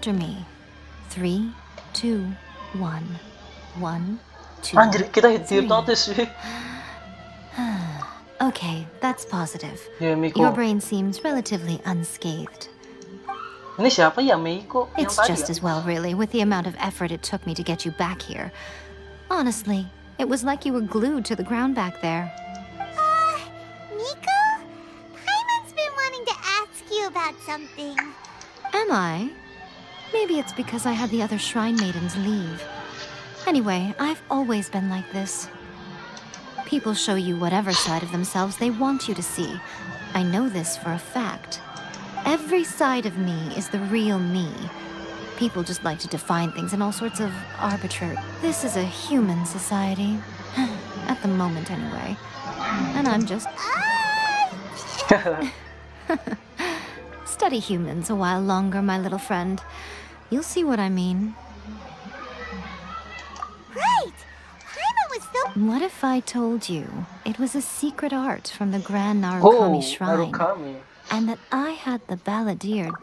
after me. 3, 2, 1. 1, 2, Anjir, kita 3. hipnotis sih. Okay, that's positive. Yae Miko. Your brain seems relatively unscathed. Ini siapa ya, Miko? It's just as well, really, with the amount of effort it took me to get you back here. Honestly, it was like you were glued to the ground back there. Miko? Paimon's been wanting to ask you about something. Am I? Maybe it's because I had the other shrine maidens leave. Anyway, I've always been like this. People show you whatever side of themselves they want you to see. I know this for a fact. Every side of me is the real me. People just like to define things in all sorts of arbitrary... This is a human society. At the moment, anyway. And I'm just... Study humans a while longer, my little friend. You'll see what I mean. Right! Paimon was so... What if I told you it was a secret art from the Grand Narukami Shrine? Narukami. And that I had the balladeer.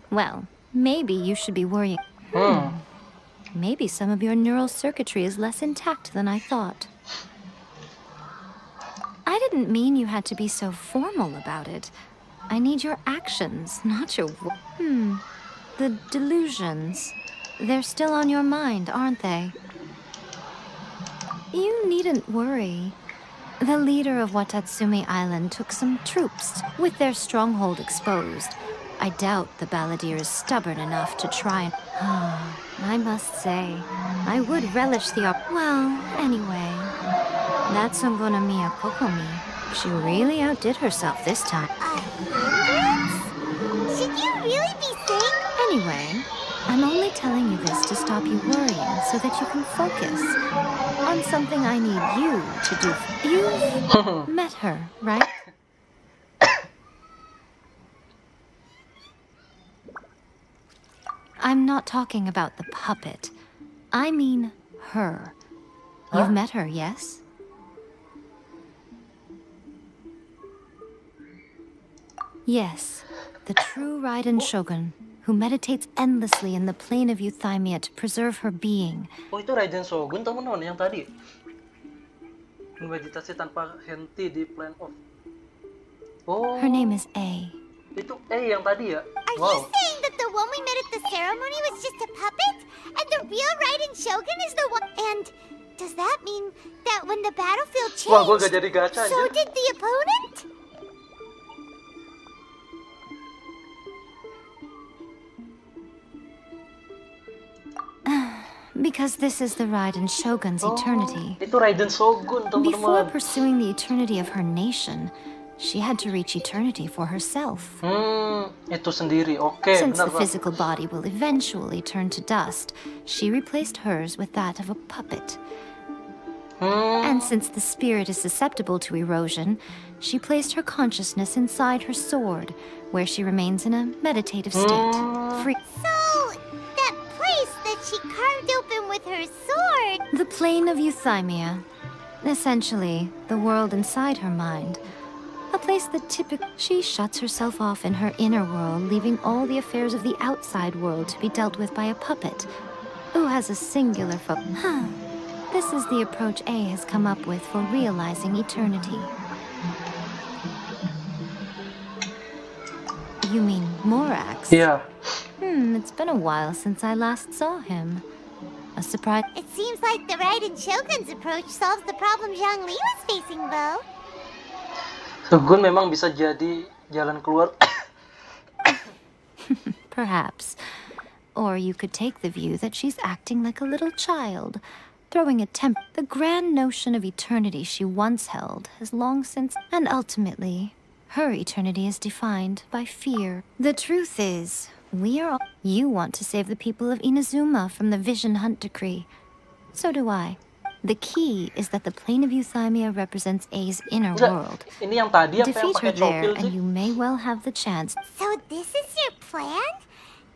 Well, maybe you should be worrying. Maybe some of your neural circuitry is less intact than I thought. I didn't mean you had to be so formal about it. I need your actions, not your... The delusions. They're still on your mind, aren't they? You needn't worry. The leader of Watatsumi Island took some troops with their stronghold exposed. I doubt the balladeer is stubborn enough to try and... I must say, I would relish the Well, anyway, that's Songonamiya Kokomi. She really outdid herself this time. Should you really be saying... Anyway, I'm only telling you this to stop you worrying so that you can focus on something I need you to do. You've met her, right? I'm not talking about the puppet. I mean her. You've met her, yes? Yes, the true Raiden Shogun, who meditates endlessly in the plane of Euthymia to preserve her being. Oh, itu Raiden Shogun teman-teman yang tadi. Meditasi tanpa henti di plane of... Oh. Her name is A. Itu A yang tadi ya? Are you saying that the one we met at the ceremony was just a puppet? And the real Raiden Shogun is the one... And does that mean that when the battlefield changed, Wah, gua gak jadi gacha, so anjir. did the opponent? Because this is the Raiden Shogun's eternity. Itu Raiden Shogun, teman-teman. Before pursuing the eternity of her nation, she had to reach eternity for herself. Itu sendiri. Oke, Since benar, the physical body will eventually turn to dust, she replaced hers with that of a puppet. And since the spirit is susceptible to erosion, she placed her consciousness inside her sword, where she remains in a meditative state. Free. So, that place that she carved open with her sword... The plane of Euthymia. Essentially, the world inside her mind. A place that typically... She shuts herself off in her inner world, leaving all the affairs of the outside world to be dealt with by a puppet, who has a singular focus. This is the approach A has come up with for realizing eternity. You mean Morax? Yeah. It's been a while since I last saw him. A surprise... It seems like the Raiden Shogun's approach solves the problem Zhongli was facing, Bo. Shogun memang bisa jadi jalan keluar. Perhaps. Or you could take the view that she's acting like a little child, throwing a temper. The grand notion of eternity she once held has long since... And ultimately, her eternity is defined by fear. The truth is, we are all... You want to save the people of Inazuma from the Vision Hunt Decree. So do I. The key is that the plane of Euthymia represents A's inner world. Ini yang tadi apa yang Defeat her pakai there, copil and sih? you may well have the chance. So this is your plan?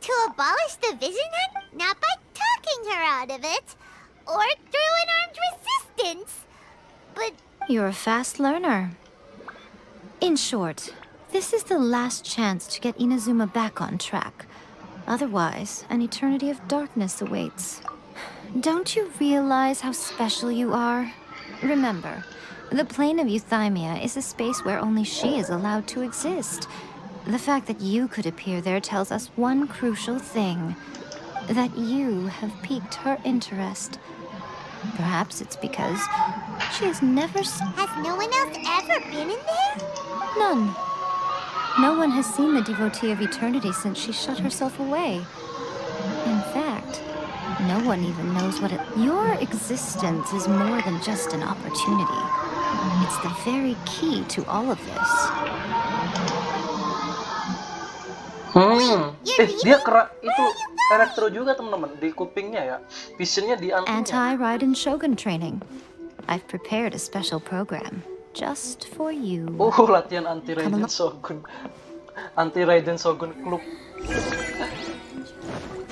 To abolish the Vision Hunt? Not by talking her out of it, or through an armed resistance, but... You're a fast learner. In short, This is the last chance to get Inazuma back on track. Otherwise, an eternity of darkness awaits. Don't you realize how special you are? Remember, the plane of Euthymia is a space where only she is allowed to exist. The fact that you could appear there tells us one crucial thing. That you have piqued her interest. Perhaps it's because she has never... Has no one else ever been in there? None. No one has seen the devotee of eternity since she shut herself away. In fact, no one even knows what it... Your existence is more than just an opportunity. It's the very key to all of this. Dia itu elektro juga teman-teman di kupingnya ya. Visionnya di antingnya. Anti-Raiden Shogun training. I've prepared a special program just for you. Oh, latihan Anti-Raiden Shogun. Anti-Raiden Shogun Club.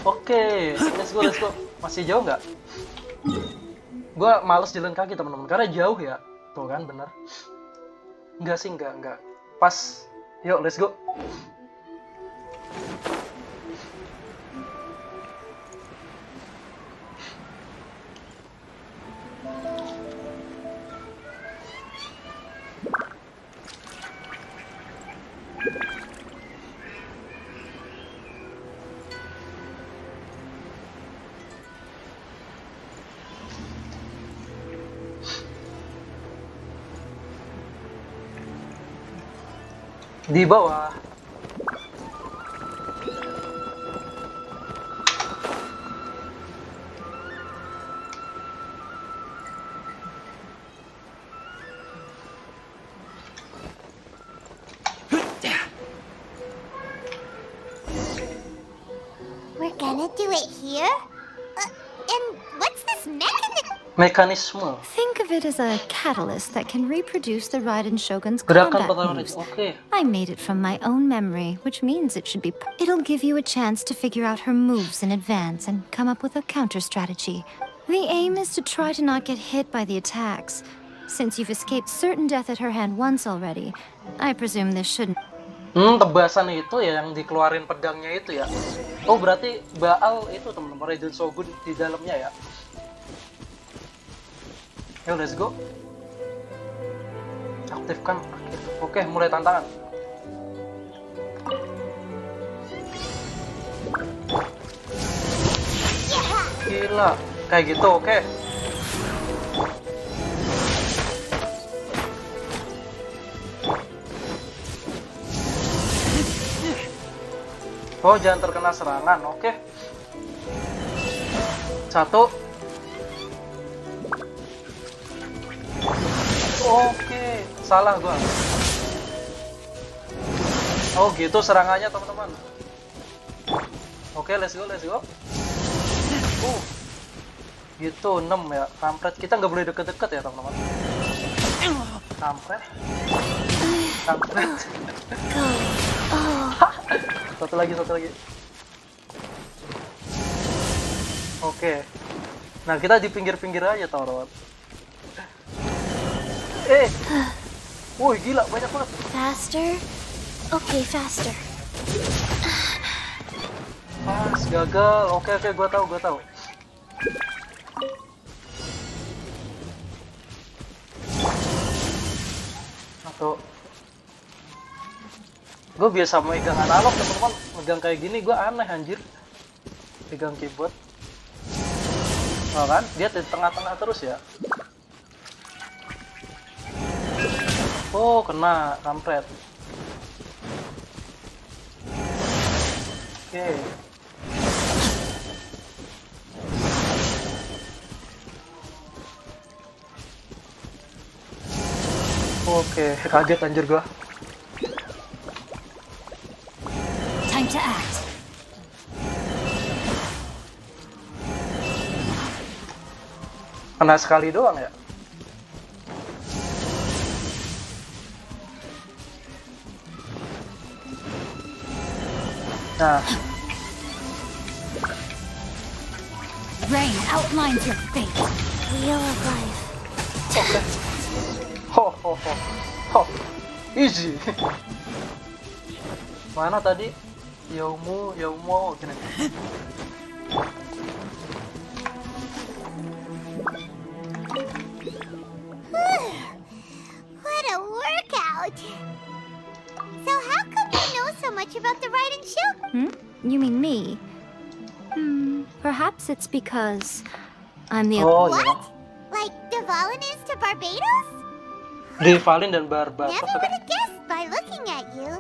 Oke, let's go. Masih jauh nggak? Gua males jalan kaki teman-teman karena jauh ya. Tuh kan bener. Enggak sih, enggak. Pas. Yuk, let's go. Di bawah. We're gonna do it here? And what's this Mekanisme. Think of it as a catalyst that can reproduce the Raiden Shogun's Gerakan combat pertahanan. moves. Oke. I made it from my own memory, which means it should be... It'll give you a chance to figure out her moves in advance and come up with a counter strategy. The aim is to try to not get hit by the attacks. Since you've escaped certain death at her hand once already, I presume this shouldn't... Tebasan itu ya yang dikeluarin pedangnya itu ya. Oh, berarti Baal itu teman-teman Raiden Shogun di dalamnya ya. Yo, let's go. Aktifkan. Oke, mulai tantangan. Gila, kayak gitu, oke. Oh, jangan terkena serangan, oke. Satu. Oke, salah gua. Oh gitu serangannya teman-teman. Oke, let's go. Gitu 6 ya, kampret. Kita nggak boleh deket-deket ya teman-teman. Kampret. Satu lagi. Oke. Nah kita di pinggir-pinggir aja teman-teman. Woi gila banyak banget. Faster? Okay, faster. Pas gagal. Oke, gua tahu. Satu. Gue biasa megang analog teman-teman, megang kayak gini gue aneh anjir. Pegang keyboard. Oh kan, dia di tengah-tengah terus ya. Oh, kena kampret. Oke, kaget anjir gua. Time to act. Kena sekali doang ya. Nah. Rain outlines your fate. Wheel of life. Oke. Ho. Easy. Mana tadi? Yaumo, gini. What a workout! So how come you know so much about the Raiden Shogun? You mean me? Perhaps it's because I'm the... Oh, What? iya. Like Devalin is to Barbados? Devalin dan Barbados. Never would have guessed by looking at you.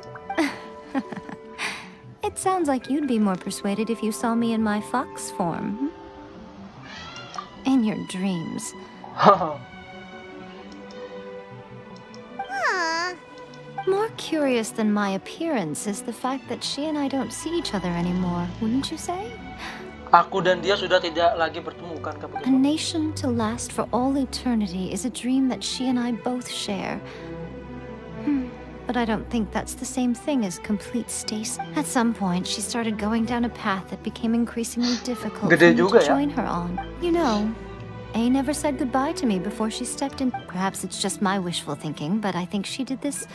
It sounds like you'd be more persuaded if you saw me in my fox form. In your dreams. Aw. More curious than my appearance is the fact that she and I don't see each other anymore, wouldn't you say? Aku dan dia sudah tidak lagi bertemu, kan? A nation to last for all eternity is a dream that she and I both share. But I don't think that's the same thing as complete stasis. At some point, she started going down a path that became increasingly difficult for me to join her on. You know, A never said goodbye to me before she stepped in. Perhaps it's just my wishful thinking, but I think she did this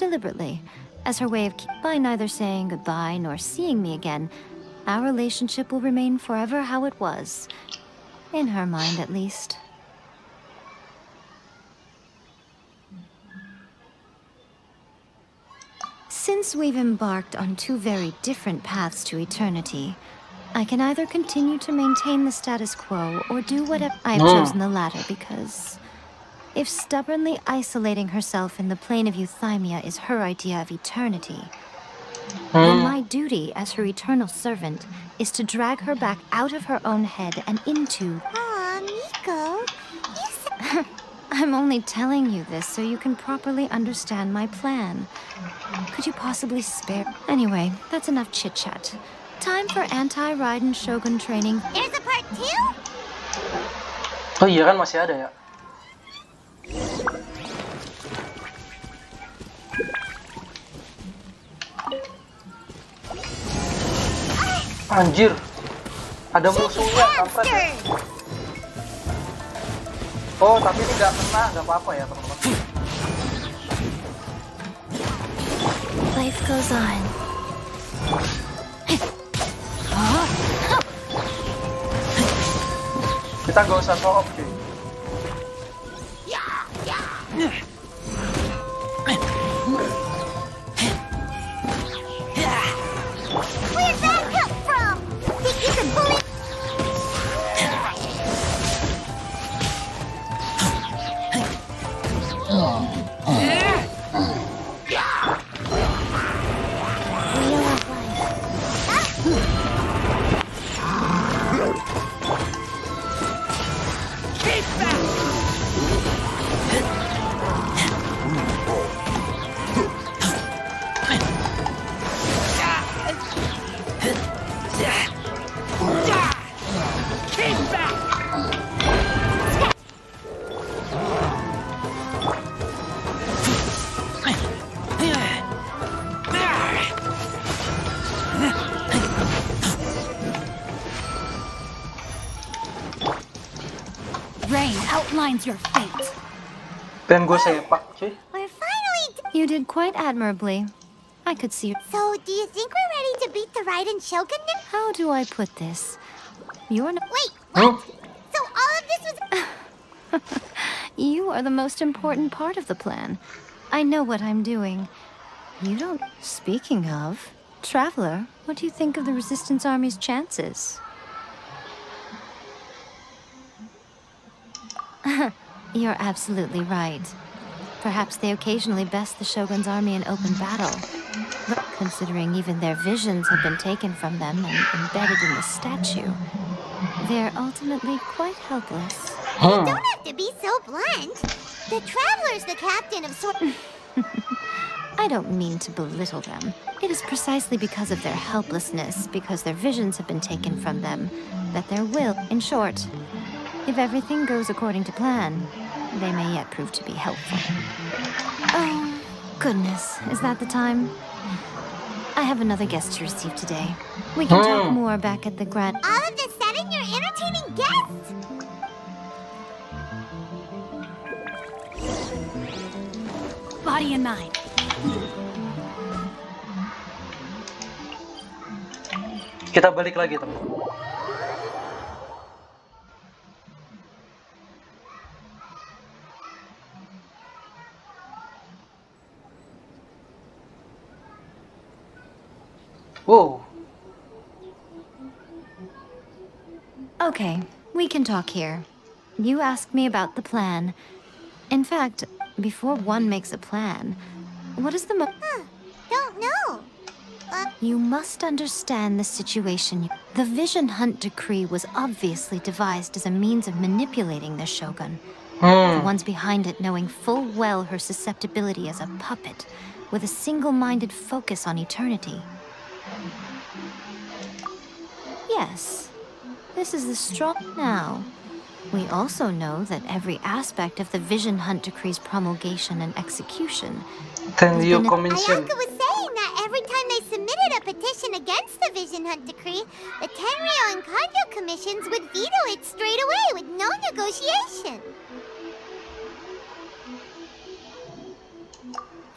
deliberately, as her way of by neither saying goodbye nor seeing me again. Our relationship will remain forever how it was. In her mind, at least. Since we've embarked on two very different paths to eternity, I can either continue to maintain the status quo or do whatever. I've chosen the latter because if stubbornly isolating herself in the plane of euthymia is her idea of eternity, then my duty as her eternal servant is to drag her back out of her own head and into... Aw, Miko. You said... I'm only telling you this so you can properly understand my plan. Could you possibly spare... Anyway, that's enough chit-chat. Time for Anti-Raiden Shogun training. There's a part 2? Oh iya kan, masih ada ya? Anjir, ada musuhnya, kampret. Oh, tapi ini nggak kena, nggak apa-apa ya teman-teman. Life goes on. Kita nggak usah show off, cuy. Where'd that come from? Think you can bully? Your fate. Pengen gue sepak, cuy. We're finally... You did quite admirably. I could see... So, do you think we're ready to beat the Raiden Shogun now? How do I put this? You're not... Wait, what? So all of this was... You are the most important part of the plan. I know what I'm doing. You don't... Speaking of... Traveler, what do you think of the Resistance Army's chances? You're absolutely right. Perhaps they occasionally best the Shogun's army in open battle. But considering even their visions have been taken from them and embedded in the statue, they're ultimately quite helpless. You don't have to be so blunt. The Traveler's the captain of I don't mean to belittle them. It is precisely because of their helplessness, because their visions have been taken from them, that their will... In short, if everything goes according to plan, they may yet prove to be helpful. Oh, goodness, is that the time? I have another guest to receive today. We can talk more back at the Grand... All of this sudden, you're entertaining guests? Body and mind. Kita balik lagi teman-teman. Wow. Okay, we can talk here. You asked me about the plan. In fact, before one makes a plan, what is the Don't know. You must understand the situation. The Vision Hunt Decree was obviously devised as a means of manipulating the Shogun. The ones behind it knowing full well her susceptibility as a puppet, with a single-minded focus on eternity. Yes, this is the strong now. We also know that every aspect of the Vision Hunt Decree's promulgation and execution Tenryo Commission. Ayaka was saying that every time they submitted a petition against the Vision Hunt Decree, the Tenryo and Kanjo commissions would veto it straight away with no negotiation.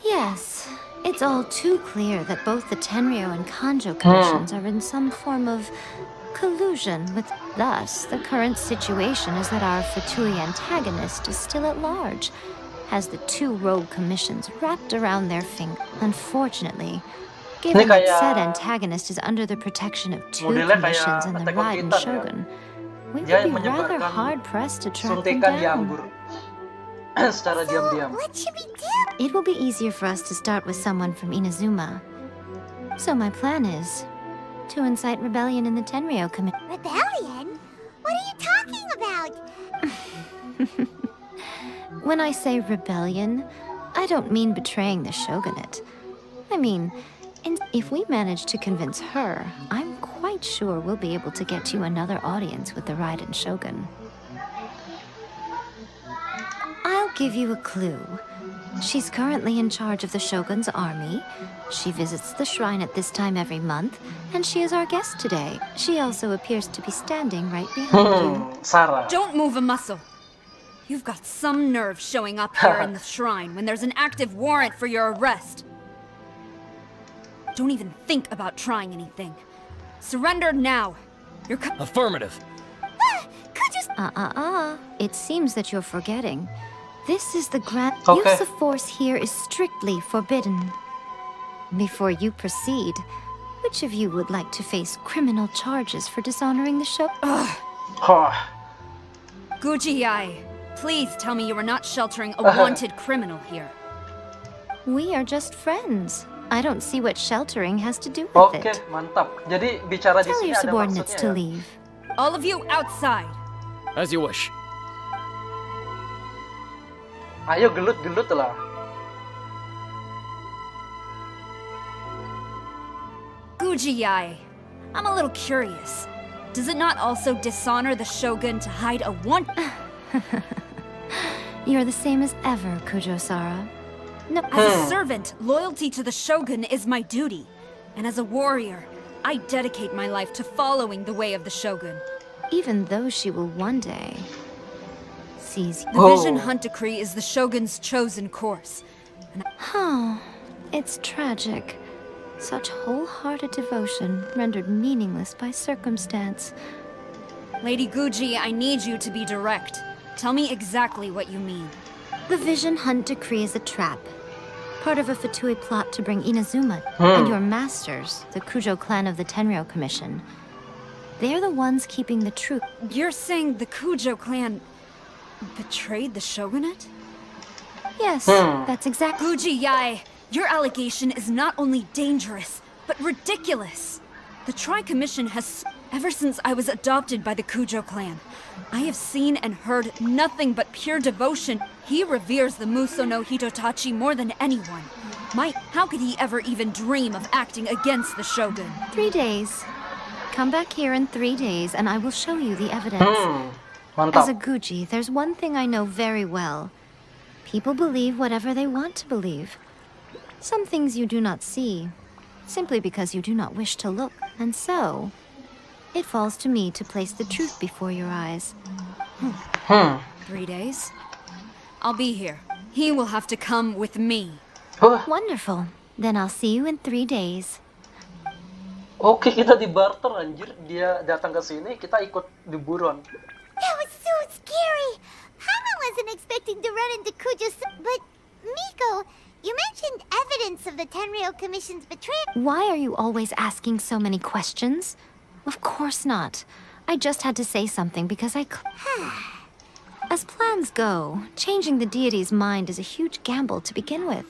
Yes, it's all too clear that both the Tenryo and Kanjo commissions are in some form of collusion with. Thus, the current situation is that our Fatui antagonist is still at large, has the two rogue commissions wrapped around their finger. Unfortunately, given that said antagonist is under the protection of two commissions and the Raiden Shogun, we would be rather hard-pressed to track them down. Secara diam-diam. What should we do? It will be easier for us to start with someone from Inazuma. So my plan is to incite rebellion in the Tenryo commission. Rebellion? What are you talking about? When I say rebellion, I don't mean betraying the shogunate. I mean, if we manage to convince her, I'm quite sure we'll be able to get you another audience with the Raiden Shogun. I'll give you a clue. She's currently in charge of the Shogun's army. She visits the shrine at this time every month, and she is our guest today. She also appears to be standing right behind you. Sarah. Don't move a muscle. You've got some nerve showing up here in the shrine when there's an active warrant for your arrest. Don't even think about trying anything. Surrender now. You're Affirmative. It seems that you're forgetting. This is the grand Okay. use of force here is strictly forbidden. Before you proceed, which of you would like to face criminal charges for dishonoring the show? Guji Yae, please tell me you are not sheltering a wanted criminal here. We are just friends. I don't see what sheltering has to do with Oke, it. mantap. Jadi bicara di Tell sini your ada subordinates to maksudnya ya. leave. All of you outside. As you wish. Ayo gelut-gelut lah. Guji Yae, I'm a little curious. Does it not also dishonor the Shogun to hide a You're the same as ever, Kujo-Sara. No, As a servant, loyalty to the Shogun is my duty. And as a warrior, I dedicate my life to following the way of the Shogun. even though she will one day seize you. The Vision Hunt Decree is the Shogun's chosen course. It's tragic. Such wholehearted devotion rendered meaningless by circumstance. Lady Guji, I need you to be direct. Tell me exactly what you mean. The Vision Hunt Decree is a trap. Part of a Fatui plot to bring Inazuma and your masters, the Kujo clan of the Tenryo Commission. They're the ones keeping the truth. You're saying the Kujo clan betrayed the Shogunate? Yes, that's exactly. Guji Yae, your allegation is not only dangerous, but ridiculous. The Tri-Commission has, ever since I was adopted by the Kujo clan, I have seen and heard nothing but pure devotion. He reveres the Muso no Hitotachi more than anyone. How could he ever even dream of acting against the Shogun? 3 days. Come back here in 3 days and I will show you the evidence. Mantap. As a Guji, there's one thing I know very well. People believe whatever they want to believe. Some things you do not see, simply because you do not wish to look. And so, it falls to me to place the truth before your eyes. 3 days? I'll be here. He will have to come with me. Wonderful. Then I'll see you in 3 days. Oke, kita di barter anjir. Dia datang ke sini, kita ikut di buron. That was so scary. Hana wasn't expecting to run into Kujo's. But Miko, you mentioned evidence of the Tenryou Commission's betrayal. Why are you always asking so many questions? Of course not. I just had to say something because As plans go, changing the deity's mind is a huge gamble to begin with.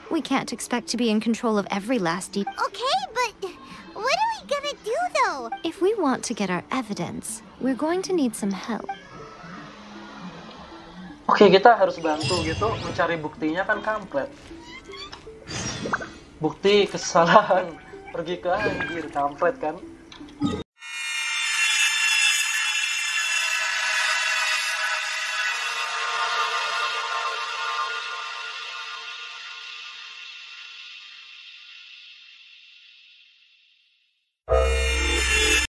We can't expect to be in control of every last detail. Okay, but what are we gonna do though? If we want to get our evidence, we're going to need some help. Oke, kita harus bantu gitu mencari buktinya kan kampret. Bukti kesalahan pergi ke anjir kampret kan.